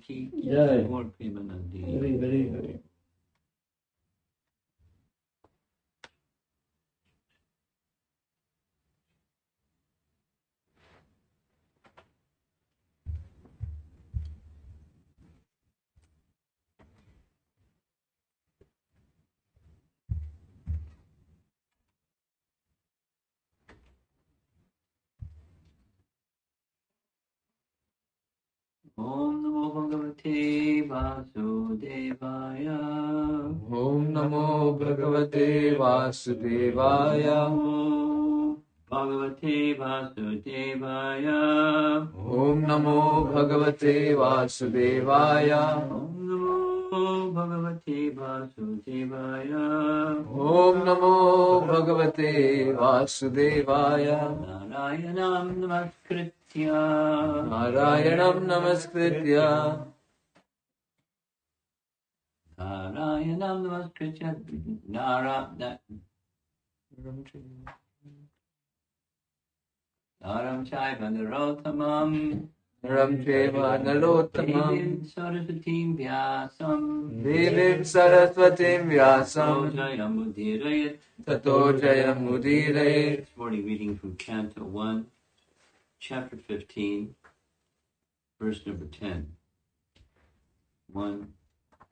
की जय। और प्रेमानंदी। हरि हरि हरि। ओम नमो भगवते वासुदेवाय। ओम नमो भगवते वासुदेवाय। भगवते वासुदेवाय। ओम नमो भगवते वासुदेवाय। ओम नमो भगवते वासुदेवाय। ओम नमो भगवते वासुदेवाय। नारायणं नमस्कृत्य नारायणं नमस्कृत्य नारायणं नमस्कृत्य नारं चैव नरोत्तमं नरं चैव नरोत्तमं देवीं सरस्वतीं व्यासं देवीं सरस्वतीं व्यासं जयमुदीरयेत्। ततो जयमुदीरयेत्। This morning reading from Canto 1, Chapter 15, verse number 10. 1,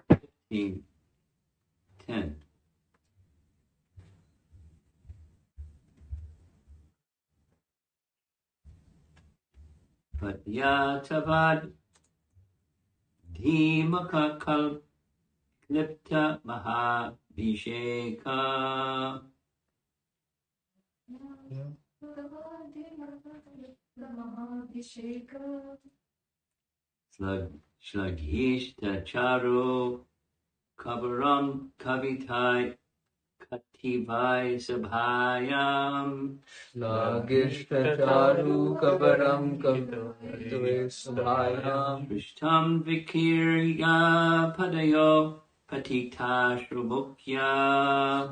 15, 10. Patyatavad dhimaka kalpta mahabhisheka. Shlagishta charu kabaram kavitai kativai sabhayam. श्लाघिष्ठचारु कबरं कवित्वे सभायां Prishtam vikirya padayo patita shrubukya.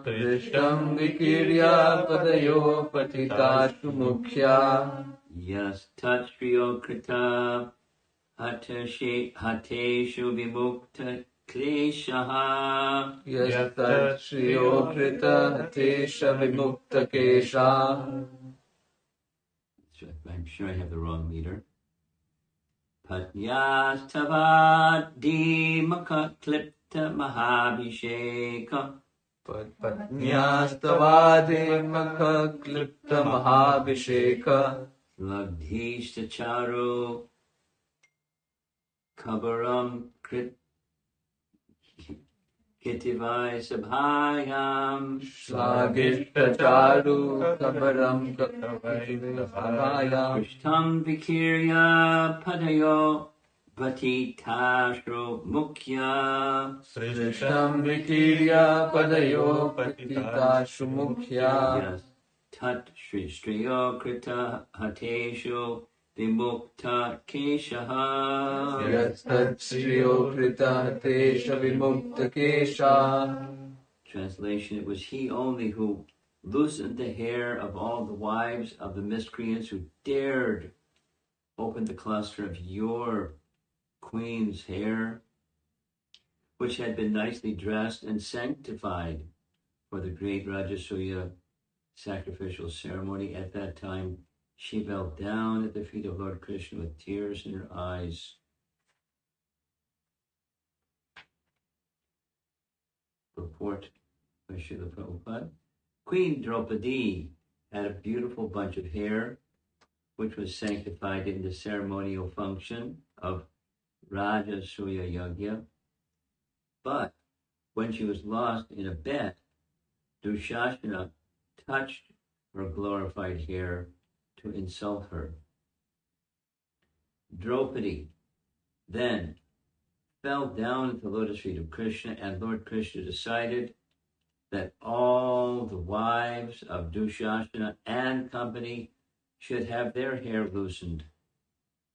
दृष्टं विकीर्य पदयो पतिताशु मुख्या Yastatriyo krita hateshu vimukta kleshaha. यस्तश्रियो कृतहतेश विमुक्तकेशा. I'm sure I have the wrong meter. Patyastavad klipta mahabhisheka. पत्न्यास्तवादिमखक्लिप्तमहाभिषेक Lagdhishta charu kabaram kitivai sabhayam. श्लाघिष्ठचारु कबरं कवित्वे सभायां Prishtam vikirya padayo patitashro mukhya. दृष्टं विकीर्य पदयो पतिताशु मुख्या Yes. Tat shri striyo krita hateshu vimukta keshaha. यस्तश्रियो कृतहतेश विमुक्तकेशा. Translation: It was he only who loosened the hair of all the wives of the miscreants who dared open the cluster of your queen's hair, which had been nicely dressed and sanctified for the great Rajasuya sacrificial ceremony. At that time, she fell down at the feet of Lord Krishna with tears in her eyes. Purport by Srila Prabhupada. Queen Draupadi had a beautiful bunch of hair, which was sanctified in the ceremonial function of Rajasuya Yagya. But when she was lost in a bet, Dushasana touched her glorified hair to insult her. Draupadi then fell down at the lotus feet of Krishna, and Lord Krishna decided that all the wives of Dushasana and company should have their hair loosened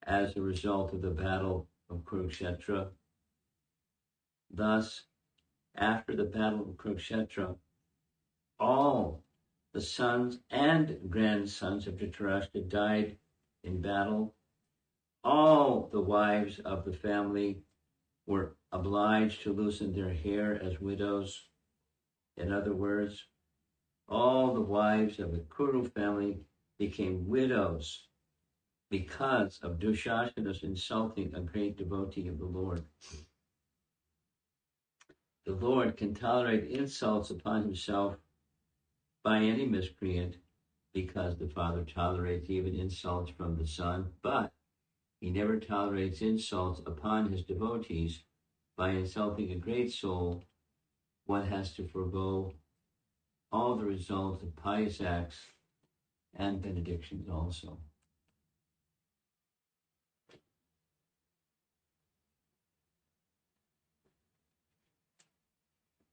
as a result of the battle of Kurukshetra. Thus, after the battle of Kurukshetra, all the sons and grandsons of Dhritarashtra died in battle. All the wives of the family were obliged to loosen their hair as widows. In other words, all the wives of the Kuru family became widows because of Dushasana's insulting a great devotee of the Lord. The Lord can tolerate insults upon himself by any miscreant because the Father tolerates even insults from the Son, but he never tolerates insults upon his devotees. By insulting a great soul, one has to forego all the results of pious acts and benedictions also.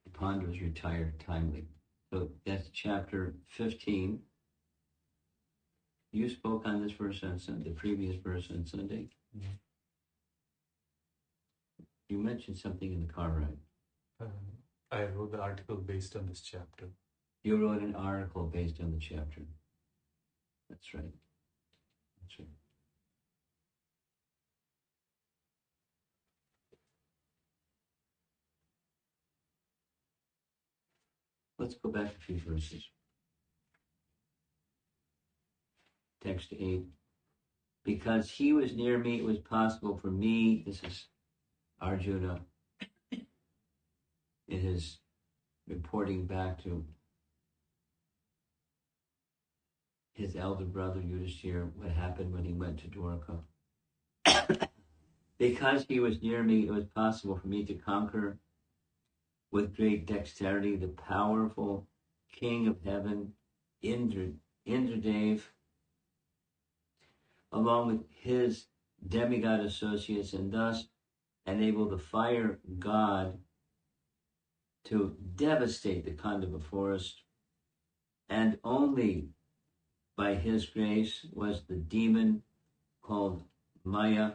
The Pandavas retired timely. So that's chapter 15. You spoke on this verse on Sunday, the previous verse on Sunday. Mm-hmm. You mentioned something in the car ride. I wrote the article based on this chapter. You wrote an article based on the chapter. That's right. That's right. Let's go back a few verses. Text 8. Because he was near me, it was possible for me, this is Arjuna, in his reporting back to his elder brother Yudhishthira, what happened when he went to Dwarka. Because he was near me, it was possible for me to conquer with great dexterity the powerful king of heaven, Indradev, along with his demigod associates, and thus enable the fire god to devastate the Kandava forest. And only by his grace was the demon called Maya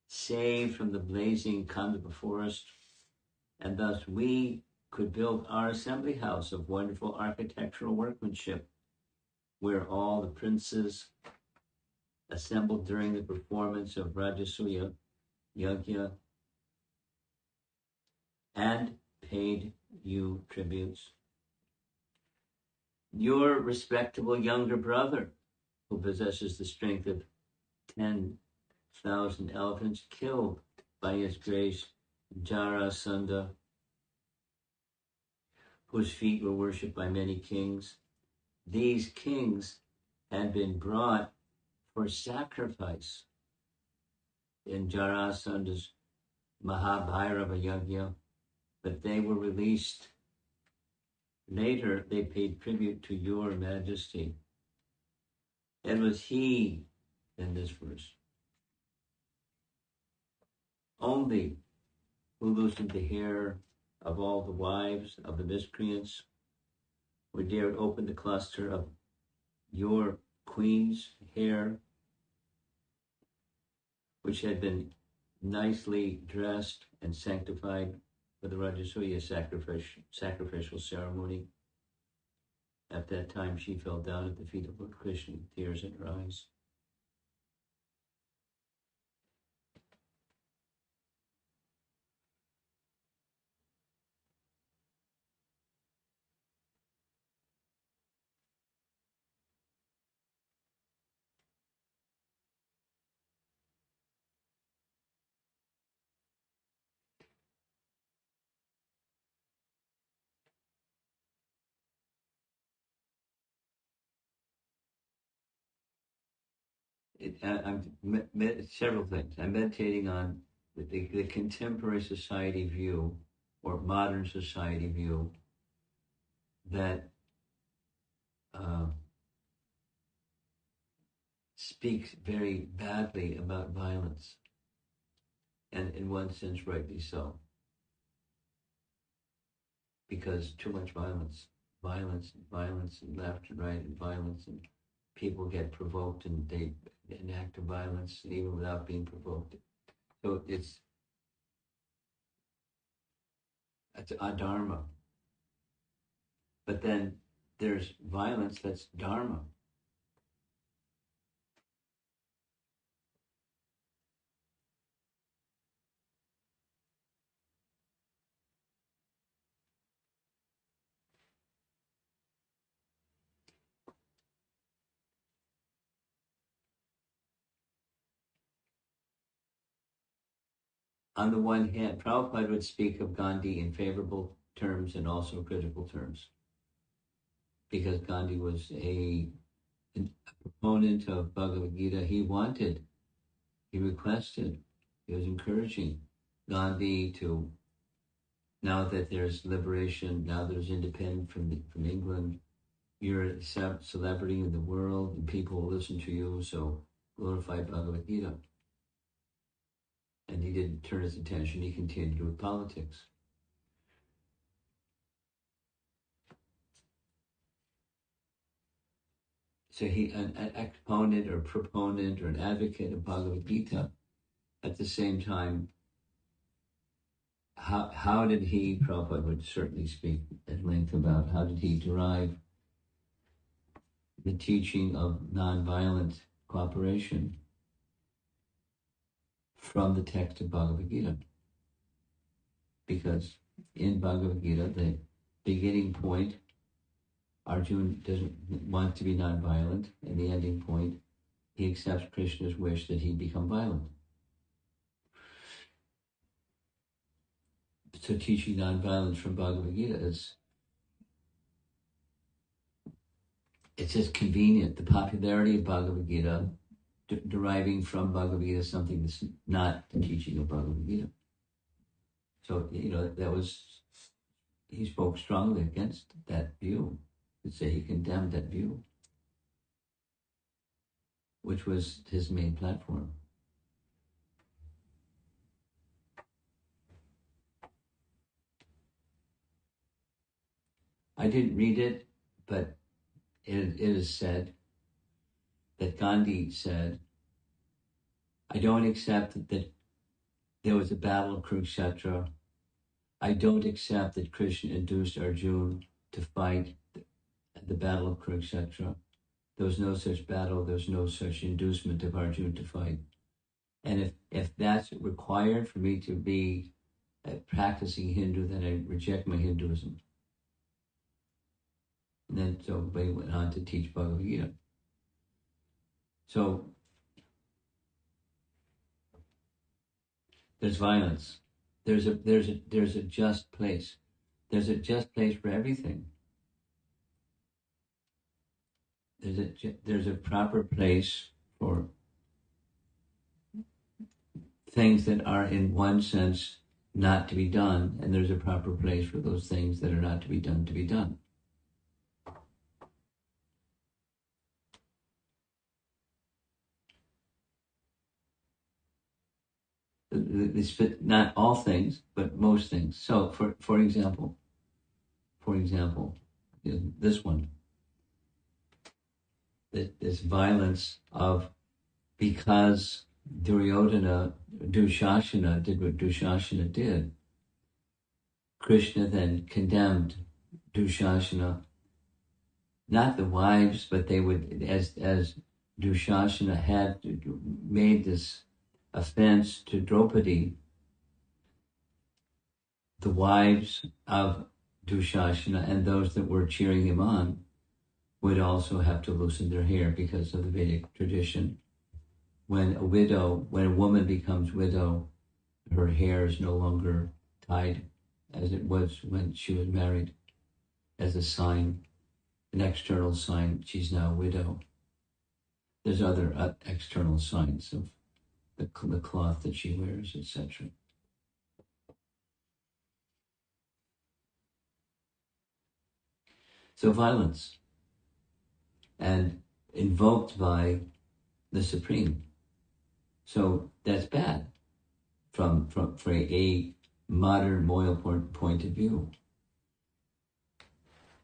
saved from the blazing Kandava forest, and thus we could build our assembly house of wonderful architectural workmanship, where all the princes assembled during the performance of Rajasuya Yajna and paid you tributes. Your respectable younger brother, who possesses the strength of 10,000 elephants, killed by his grace Jarasandha, whose feet were worshipped by many kings. These kings had been brought for sacrifice in Jarasandha's Mahabhairava Yajna, but they were released. Later, they paid tribute to your majesty. It was he, in this verse, only who loosened the hair of all the wives of the miscreants, who dared open the cluster of your queen's hair, which had been nicely dressed and sanctified for the Rajasuya sacrificial ceremony. At that time, she fell down at the feet of Lord Krishna, tears in her eyes. Several things. I'm meditating on the contemporary society view or modern society view that speaks very badly about violence, and in one sense rightly so, because too much violence, and left and right, and violence, and people get provoked and they enact violence even without being provoked. So it's adharma. But then there's violence that's dharma. on the one hand, Prabhupada would speak of Gandhi in favorable terms and also critical terms, because Gandhi was a proponent of Bhagavad Gita. He requested, he was encouraging Gandhi to, now that there's liberation, now there's independence from England, you're a celebrity in the world and people will listen to you, so glorify Bhagavad Gita. And he didn't turn his attention, he continued with politics. So he, an exponent or proponent or an advocate of Bhagavad Gita, at the same time, how did he, Prabhupada would certainly speak at length about how did he derive the teaching of nonviolent cooperation from the text of Bhagavad Gita. Because in Bhagavad Gita, the beginning point, Arjuna doesn't want to be nonviolent, and the ending point, he accepts Krishna's wish that he become violent. So teaching nonviolence from Bhagavad Gita it's just convenient. The popularity of Bhagavad Gita deriving from Bhagavad Gita is something that's not the teaching of Bhagavad Gita. So, he spoke strongly against that view. I'd say he condemned that view, which was his main platform. I didn't read it, but it is said that Gandhi said, I don't accept that there was a battle of Kurukshetra. I don't accept that Krishna induced Arjuna to fight at the battle of Kurukshetra. There was no such battle, there was no such inducement of Arjuna to fight. And if that's required for me to be a practicing Hindu, then I reject my Hinduism. And then so they went on to teach Bhagavad Gita. So there's violence. There's a just place. There's a just place for everything. There's a proper place for things that are in one sense not to be done, and there's a proper place for those things that are not to be done to be done. Not all things, but most things. So, for example, this one, this violence of, because Dushashana did what Dushashana did, Krishna then condemned Dushashana, not the wives, but they would, as Dushashana had made this offense to Draupadi, the wives of Dushashana and those that were cheering him on would also have to loosen their hair because of the Vedic tradition. When a woman becomes widow, her hair is no longer tied as it was when she was married, as a sign, an external sign she's now a widow. There's other external signs of the cloth that she wears, etc. So violence, and invoked by the Supreme. So that's bad for a modern moral point of view.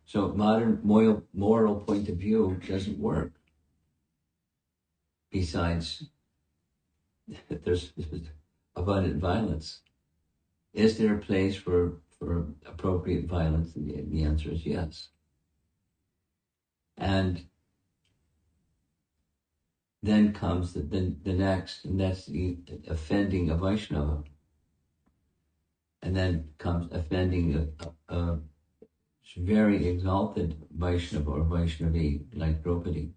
So modern moral point of view doesn't work. Besides, there's abundant violence. Is there a place for appropriate violence? And the answer is yes. And then comes the next, and that's the offending a Vaishnava. And then comes offending a very exalted Vaishnava or Vaishnavi like Draupadi.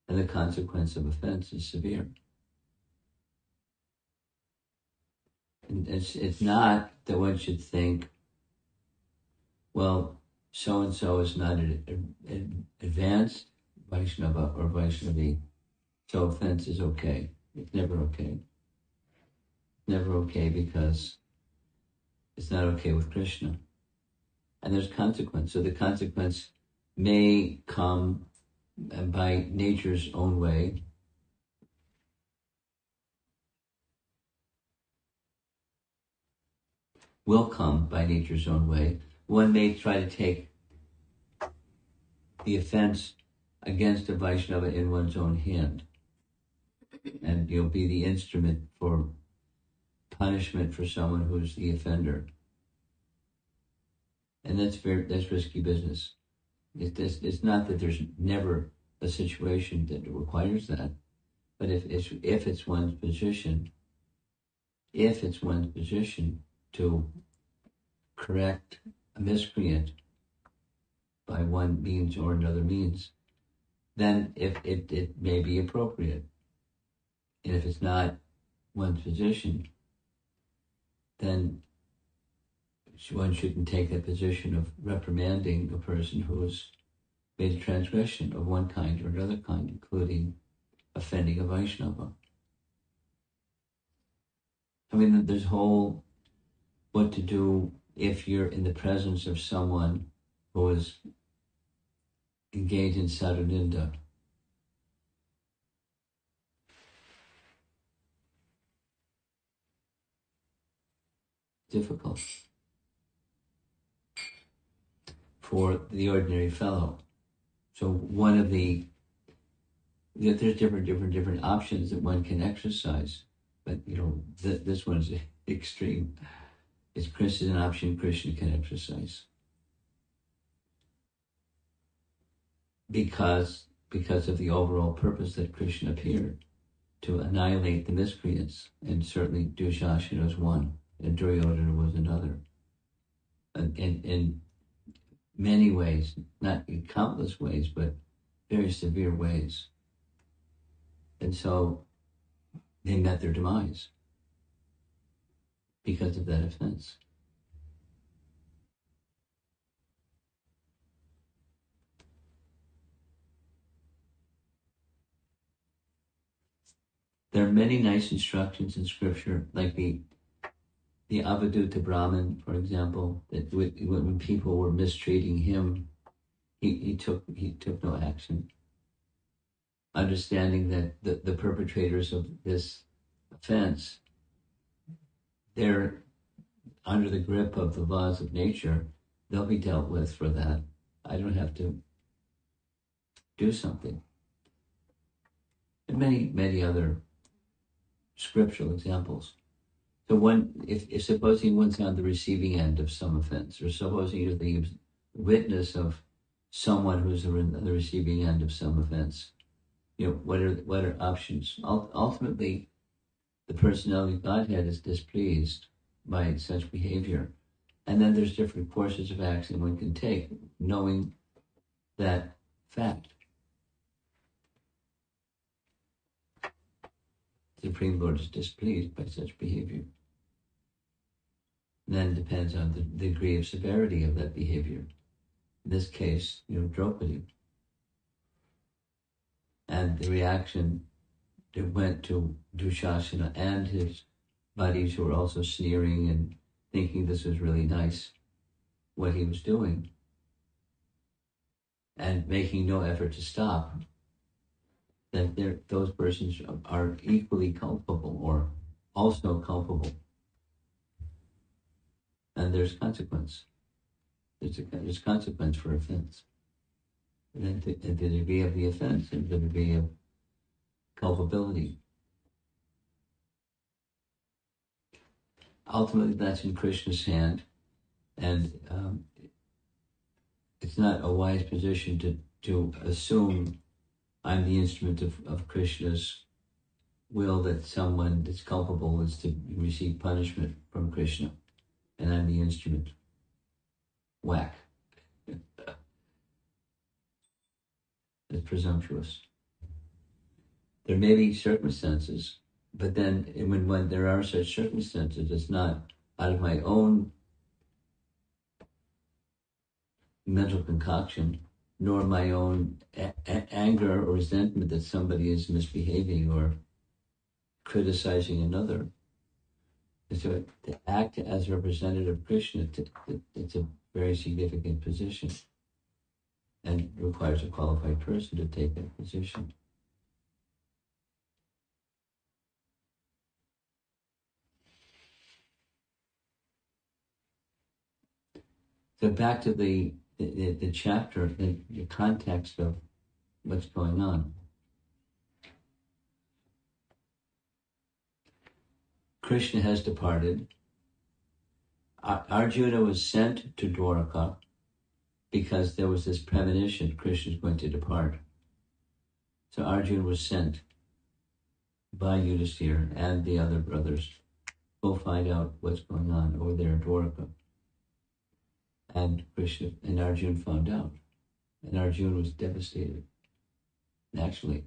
And the consequence of offense is severe. it's not that one should think, well, so-and-so is not an advanced Vaishnava or Vaishnavi, so offense is okay. It's never okay. Never okay because it's not okay with Krishna. And there's consequence. So the consequence may come by nature's own way. Will come by nature's own way. One may try to take the offense against a Vaishnava in one's own hand. And you'll be the instrument for punishment for someone who's the offender. And that's risky business. It's not that there's never a situation that requires that, but if it's one's position to correct a miscreant by one means or another means, then if it may be appropriate. And if it's not one's position, then one shouldn't take that position of reprimanding a person who has made a transgression of one kind or another kind, including offending a Vaishnava. I mean, there's whole what to do if you're in the presence of someone who is engaged in sadhuninda. Difficult for the ordinary fellow. So one of there's different options that one can exercise, but this one's extreme. It's Krishna an option Krishna can exercise because of the overall purpose that Krishna appeared to annihilate the miscreants, and certainly Dushasana was one, and Duryodhana was another. And in many ways, not in countless ways, but very severe ways. And so they met their demise because of that offense. There are many nice instructions in scripture, like the Avadhuta Brahmin, for example, that when people were mistreating him, he took no action. Understanding that the perpetrators of this offense, they're under the grip of the laws of nature, they'll be dealt with for that. I don't have to do something. And many other scriptural examples. So if supposing one's on the receiving end of some offense, or supposing you're the witness of someone who's on the receiving end of some offense, what are options? Ultimately, the personality of Godhead is displeased by such behavior, and then there's different courses of action one can take, knowing that fact. The Supreme Lord is displeased by such behavior. Then depends on the degree of severity of that behavior. In this case, Draupadi. And the reaction that went to Dushasana and his buddies, who were also sneering and thinking this was really nice, what he was doing, and making no effort to stop, that those persons are equally culpable or also culpable. And there's consequence. There's consequence for offense. And the degree of the offense and the degree of culpability. Ultimately, that's in Krishna's hand, and it's not a wise position to assume I'm the instrument of Krishna's will, that someone that's culpable is to receive punishment from Krishna, and I'm the instrument. Whack. It's presumptuous. There may be circumstances but then when there are such circumstances, it's not out of my own mental concoction, nor my own anger or resentment that somebody is misbehaving or criticizing another. And so to act as representative of Krishna, it's a very significant position and requires a qualified person to take that position. So back to the chapter, the context of what's going on. Krishna has departed. Arjuna was sent to Dwaraka because there was this premonition Krishna is going to depart. So Arjuna was sent by Yudhisthira and the other brothers. Go find out what's going on over there in Dwaraka. And Krishna and Arjuna found out. And Arjuna was devastated, naturally.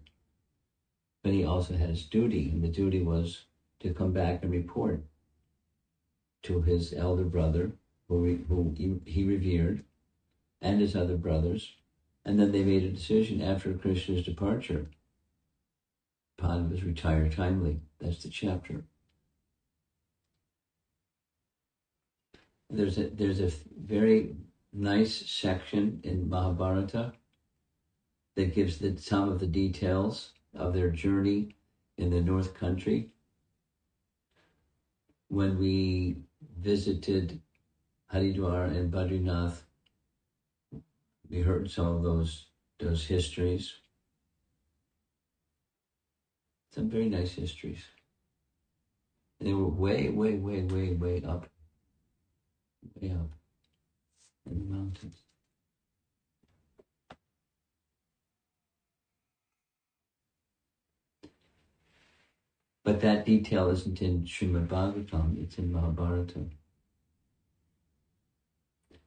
But he also had his duty, and the duty was to come back and report to his elder brother, who he revered, and his other brothers. And then they made a decision after Krishna's departure. Pandavas retired timely. That's the chapter. There's a very nice section in Mahabharata that gives some of the details of their journey in the North Country. When we visited Haridwar and Badrinath, we heard some of those histories. Some very nice histories. And they were way, way, way, way, way up in the mountains. But that detail isn't in Srimad Bhagavatam, it's in Mahabharata.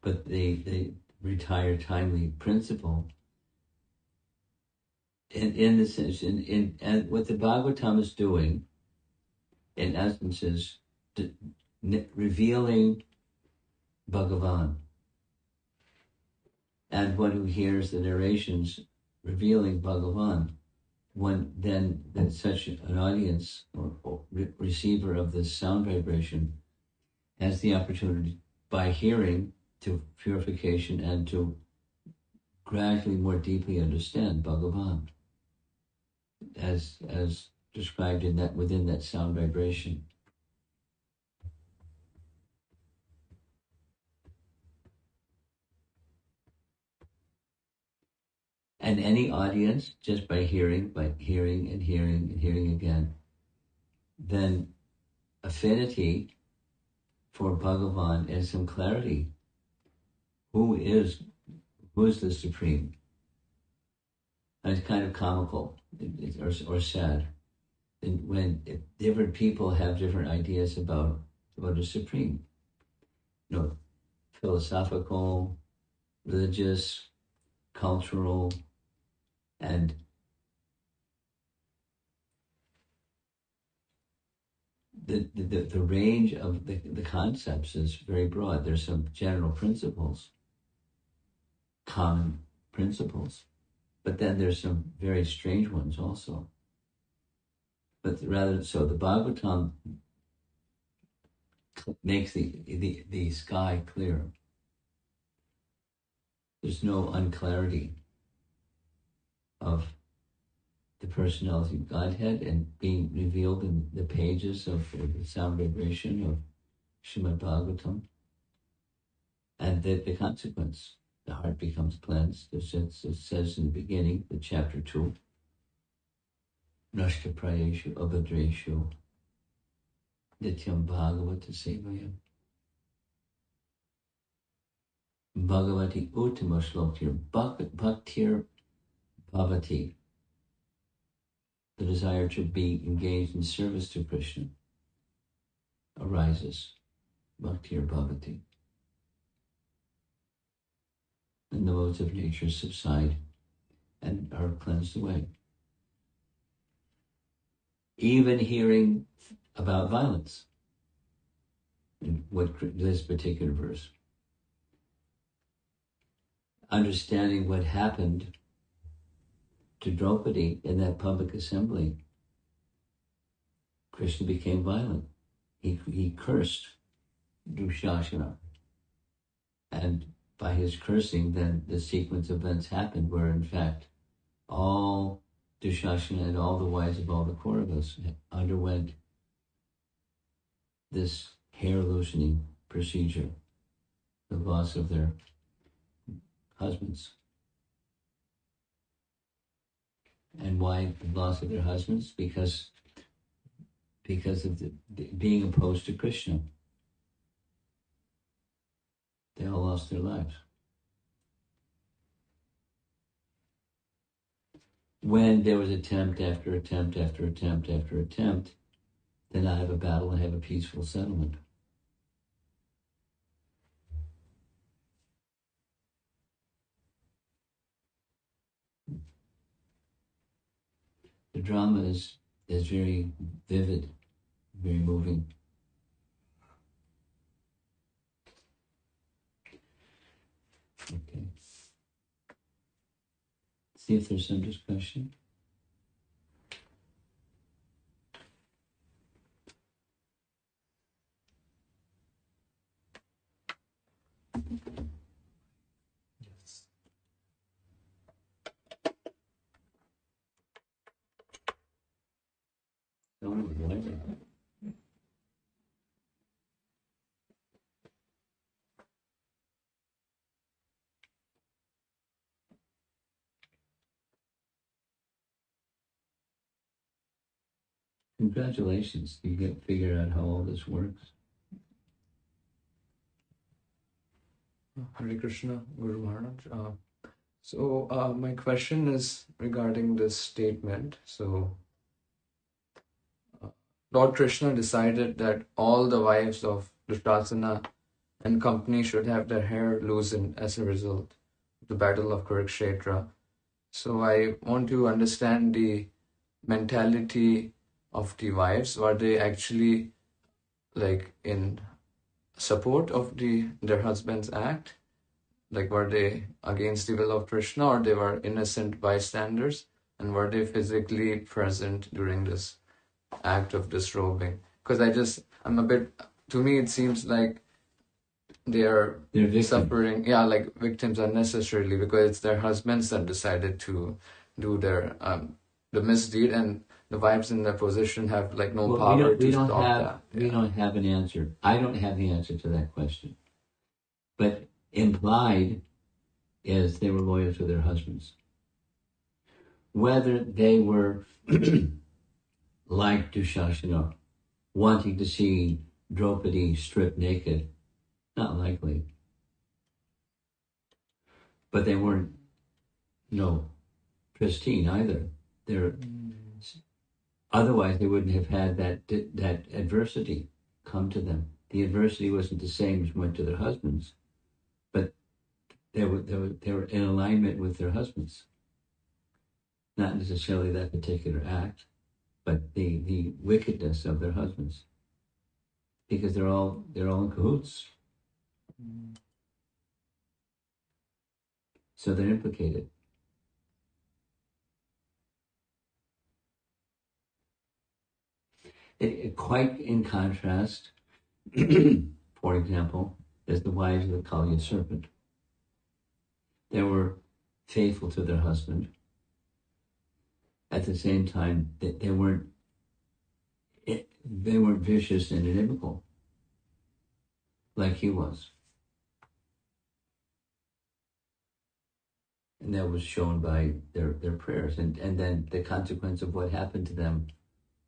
But the retire timely principle, in the sense, and what the Bhagavatam is doing, in essence, is revealing Bhagavan. And one who hears the narrations revealing Bhagavan, then such an audience or receiver of this sound vibration has the opportunity, by hearing, to purification and to gradually more deeply understand Bhagavan as described within that sound vibration. And any audience, just by hearing and hearing and hearing again, then affinity for Bhagavan and some clarity. Who is the Supreme? And it's kind of comical or sad. And when different people have different ideas about what is Supreme, philosophical, religious, cultural, and the range of the concepts is very broad. There's some general principles, common principles, but then there's some very strange ones also. But so the Bhagavatam makes the sky clear. There's no unclarity of the personality of Godhead and being revealed in the pages of the sound vibration of Srimad Bhagavatam. And the consequence, the heart becomes cleansed. It says in the beginning, the chapter 2, Nashta Prayeshu Abhadreshu Nityam Bhagavata Sevayam. Bhagavati Uttama Shloktir Bhaktir Bhavati. The desire to be engaged in service to Krishna arises. Bhaktir Bhavati. And the modes of nature subside and are cleansed away. even hearing about violence in this particular verse. Understanding what happened to Draupadi in that public assembly, Krishna became violent. He cursed Dushasana. And by his cursing, then the sequence of events happened where, in fact, all Dushasana and all the wives of all the Kauravas underwent this hair loosening procedure, the loss of their husbands. And why the loss of their husbands? Because of the being opposed to Krishna. They all lost their lives. When there was attempt after attempt after attempt after attempt, then I have a battle and have a peaceful settlement. The drama is very vivid, very moving. Okay. See if there's some discussion. Yes. Someone would like it. Congratulations, you get figured out how all this works. Hare Krishna, Guru Maharaj. So my question is regarding this statement. So Lord Krishna decided that all the wives of Dushasana and company should have their hair loosened as a result of the battle of Kurukshetra. So I want to understand the mentality of the wives. Were they actually like in support of their husband's act? Like, were they against the will of Krishna, or they were innocent bystanders? And were they physically present during this act of disrobing? Because I'm a bit, to me it seems like they're victims. suffering, like victims unnecessarily, because it's their husbands that decided to do their the misdeed, and the wives in their position have like no power to stop that. We don't have an answer. I don't have the answer to that question. But implied is they were loyal to their husbands. Whether they were like Dushasana, wanting to see Draupadi stripped naked, not likely. But they weren't, pristine either. Otherwise, they wouldn't have had that adversity come to them. The adversity wasn't the same as went to their husbands, but they were in alignment with their husbands. Not necessarily that particular act, but the wickedness of their husbands, because they're all in cahoots. So they're implicated. Quite in contrast, for example, as the wives of the Kaliya serpent. They were faithful to their husband. At the same time, they weren't vicious and inimical like he was. And that was shown by their prayers. And then the consequence of what happened to them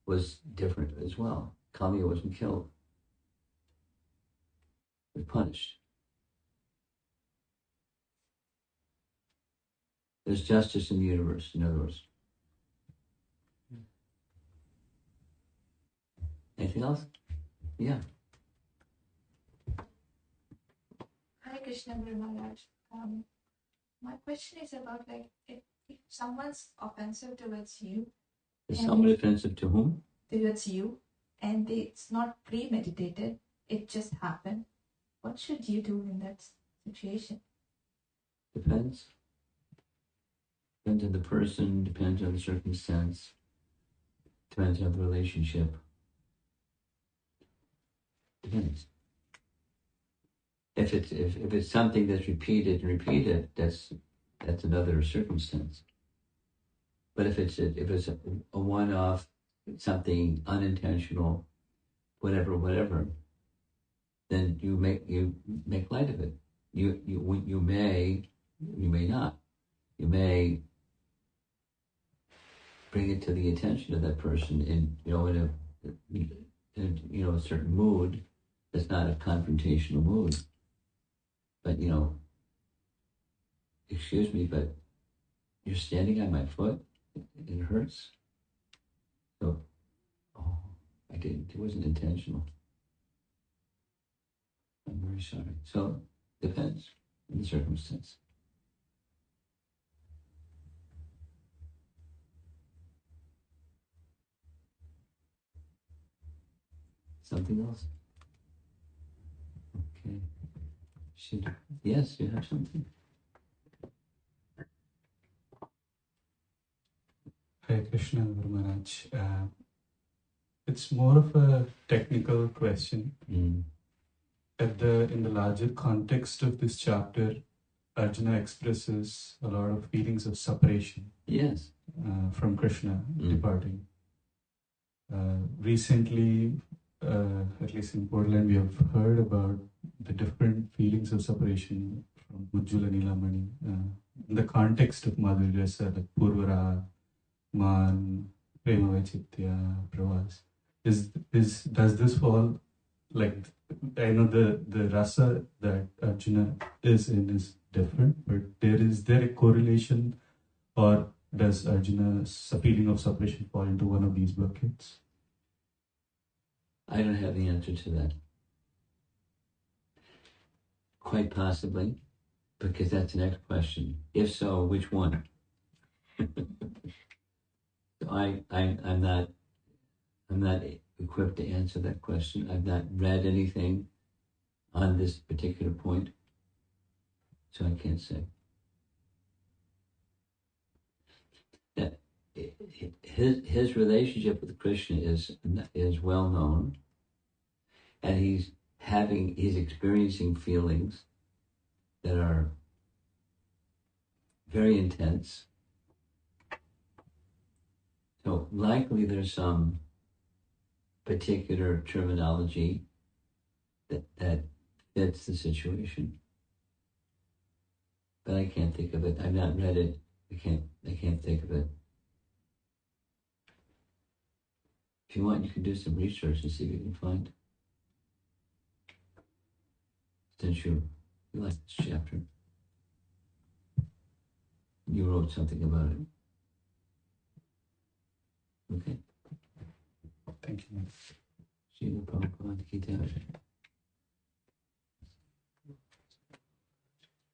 was different as well. Kaliya wasn't killed. He was punished. There's justice in the universe, in other words. Anything else? Yeah. Hi Krishna Guru Maharaj. My question is about if someone's offensive towards you. Is someone offensive to whom? towards you, and it's not premeditated, it just happened. What should you do in that situation? Depends. Depends on the person, depends on the circumstance, depends on the relationship. Depends. If it's something that's repeated and repeated, that's another circumstance. But if it's a one-off, something unintentional, whatever, then you make light of it. You may not. You may bring it to the attention of that person in a certain mood that's not a confrontational mood. But excuse me, but you're standing on my foot. It hurts. So, I didn't. It wasn't intentional. I'm very sorry. So, depends on the circumstance. Something else? Okay. Yes, you have something? Hare Krishna, Guru Maharaj. It's more of a technical question. Mm. In the larger context of this chapter, Arjuna expresses a lot of feelings of separation. Yes. From Krishna departing. Recently, at least in Portland, we have heard about the different feelings of separation from Ujjwala Nilamani. In the context of Madhurya Rasa, like Purvara, Man, Prema Vaichitya, Pravas. Does this fall, like, I know the rasa that Arjuna is in is different, but is there a correlation, or does Arjuna's feeling of separation fall into one of these buckets? I don't have the answer to that. Quite possibly, because that's the next question. If so, which one? So I'm not equipped to answer that question. I've not read anything on this particular point, so I can't say. That his relationship with Krishna is well known, and he's experiencing feelings that are very intense. So likely there's some particular terminology that fits the situation, but I can't think of it. I've not read it. I can't think of it. If you want, you can do some research and see what you can find. Since you like this chapter, you wrote something about it. Okay. Thank you. Srila Prabhupada Ki Jai.